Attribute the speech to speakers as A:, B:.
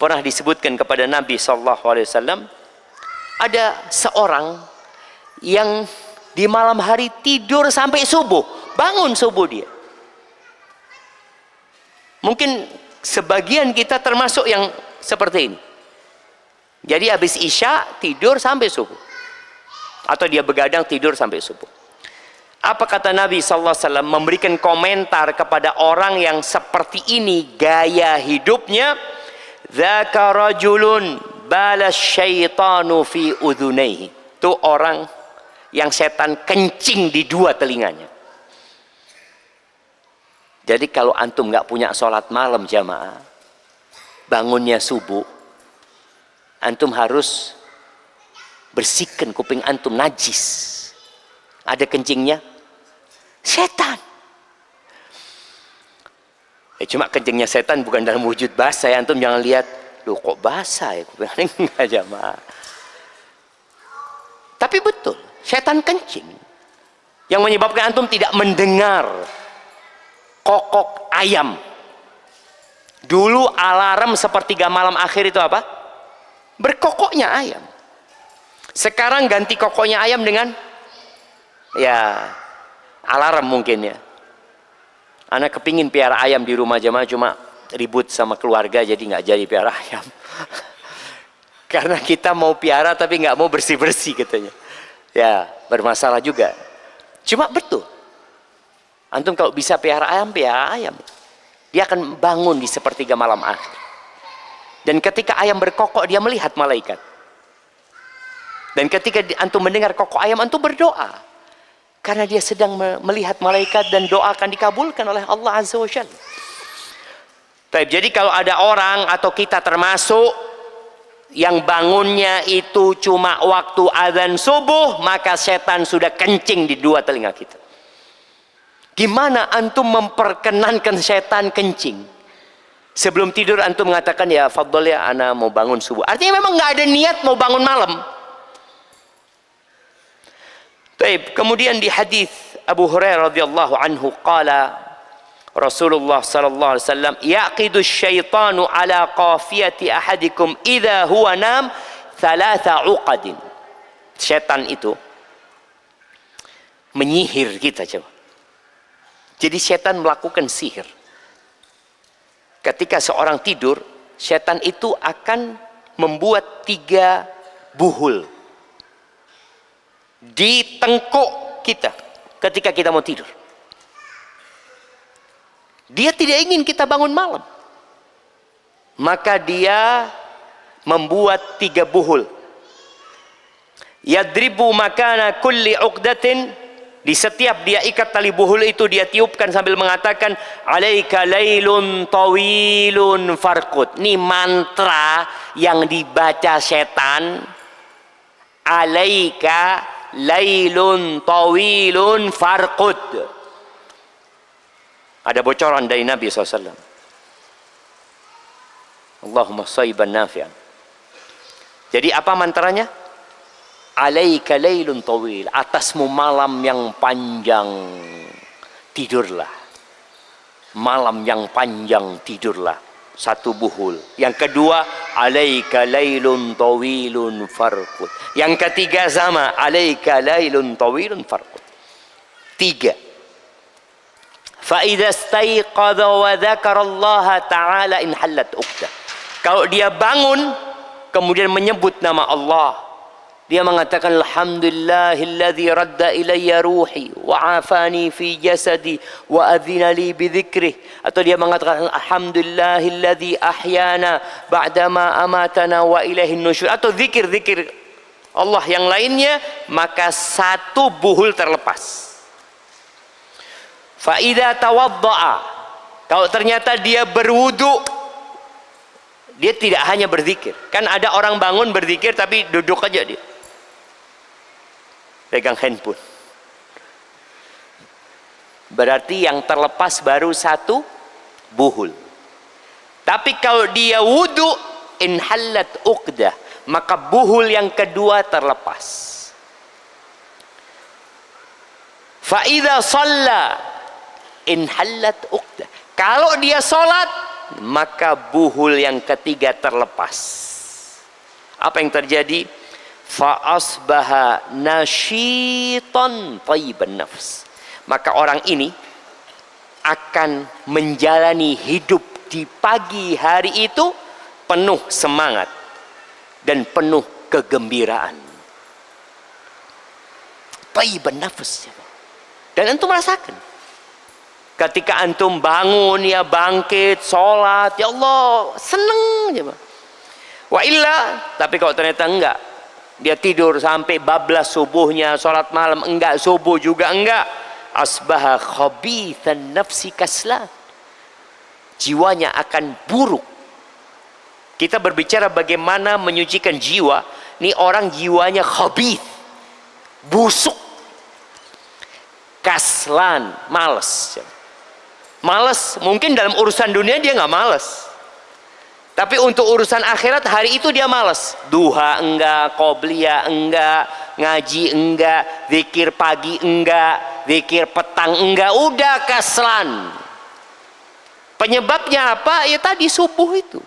A: pernah disebutkan kepada Nabi SAW, ada seorang yang di malam hari tidur sampai subuh, bangun subuh dia. Mungkin sebagian kita termasuk yang seperti ini. Jadi habis isya tidur sampai subuh, atau dia begadang tidur sampai subuh. Apa kata Nabi SAW memberikan komentar kepada orang yang seperti ini gaya hidupnya? Dzaka rajulun balas syaitanu fi udhunaihi. Itu orang yang setan kencing di dua telinganya. Jadi kalau antum nggak punya sholat malam jamaah, bangunnya subuh, antum harus bersihkan kuping antum, najis. Ada kencingnya setan. Cuma kencingnya setan bukan dalam wujud basah ya, antum jangan lihat, loh kok basah ya kuping, enggak jamaah. Tapi betul, setan kencing yang menyebabkan antum tidak mendengar kokok ayam. Dulu alarm sepertiga malam akhir itu apa? Berkokoknya ayam. Sekarang ganti kokoknya ayam dengan ya alarm mungkin ya. Anak kepingin piara ayam di rumah jamaah, cuma ribut sama keluarga jadi nggak jadi piara ayam. Karena kita mau piara tapi nggak mau bersih-bersih katanya. Ya bermasalah juga. Cuma betul, antum kalau bisa piara ayam, dia akan bangun di sepertiga malam akhir. Dan ketika ayam berkokok, dia melihat malaikat. Dan ketika antum mendengar kokok ayam, antum berdoa. Karena dia sedang melihat malaikat dan doa akan dikabulkan oleh Allah Azza wa Jalla. Jadi kalau ada orang atau kita termasuk yang bangunnya itu cuma waktu azan subuh, maka setan sudah kencing di dua telinga kita. Gimana antum memperkenankan setan kencing? Sebelum tidur antum mengatakan, ya fadol ya ana mau bangun subuh. Artinya memang nggak ada niat mau bangun malam. Baik, kemudian di hadis Abu Hurairah radhiyallahu anhu qala Rasulullah sallallahu alaihi wasallam, yaqidu syaitanu ala qafiyati ahadikum idza huwa nam thalatha uqadin. Setan itu menyihir kita coba. Jadi setan melakukan sihir. Ketika seorang tidur, setan itu akan membuat 3 buhul di tengkuk kita ketika kita mau tidur. Dia tidak ingin kita bangun malam, maka dia membuat 3 buhul. Yadribu makana kulli uqdatin, di setiap dia ikat tali buhul itu dia tiupkan sambil mengatakan alaika lailun tawilun farqud. Ini mantra yang dibaca setan, alaika lailun tawilun farqud. Ada bocoran dari Nabi SAW. Allahumma shayban nafi'an. Jadi apa mantranya? Alaika lailun tawil, atasmu malam yang panjang, tidurlah. Malam yang panjang, tidurlah. 1 buhul. Yang kedua, alaika lailun tawilun farqud. Yang ketiga sama, alaika lailun tawilun farqud. 3. Fa idza istayqadha wa dzakara Allah taala in hallat uqdah. Kalau dia bangun kemudian menyebut nama Allah, dia mengatakan alhamdulillahilladzi radda ilayya ruhi wa afani fi jasadi wa adzina li bi dzikrih. Atau dia mengatakan alhamdulillahilladzi ahyana ba'dama amatana wa ilaihin nusyur. Atau zikir-zikir Allah yang lainnya, maka 1 buhul terlepas. Fa idza tawaddaa, kalau ternyata dia berwudu, dia tidak hanya berzikir. Kan ada orang bangun berzikir tapi duduk aja dia, pegang handphone. Berarti yang terlepas baru 1 buhul. Tapi kalau dia wudu, inhallat uqdah, maka buhul yang kedua terlepas. Fa idza shalla inhallat uqdah. Kalau dia sholat, maka buhul yang ketiga terlepas. Apa yang terjadi? Fa asbaha nasyitan thayyiban nafs. Maka orang ini akan menjalani hidup di pagi hari itu penuh semangat dan penuh kegembiraan. Thayyiban nafs. Dan antum merasakan ketika antum bangun, ya bangkit, sholat, ya Allah, seneng ya, wa illa. Tapi kalau ternyata enggak, dia tidur sampai bablas subuhnya, sholat malam enggak, subuh juga enggak, asbaha khabithan nafsi kaslan, jiwanya akan buruk. Kita berbicara bagaimana menyucikan jiwa. Ini orang jiwanya khabith, busuk, kaslan, males. Males, mungkin dalam urusan dunia dia nggak males, tapi untuk urusan akhirat hari itu dia males. Duha enggak, qobliyah enggak, ngaji enggak, zikir pagi enggak, zikir petang enggak, udah kaslan. Penyebabnya apa? Ya tadi subuh itu.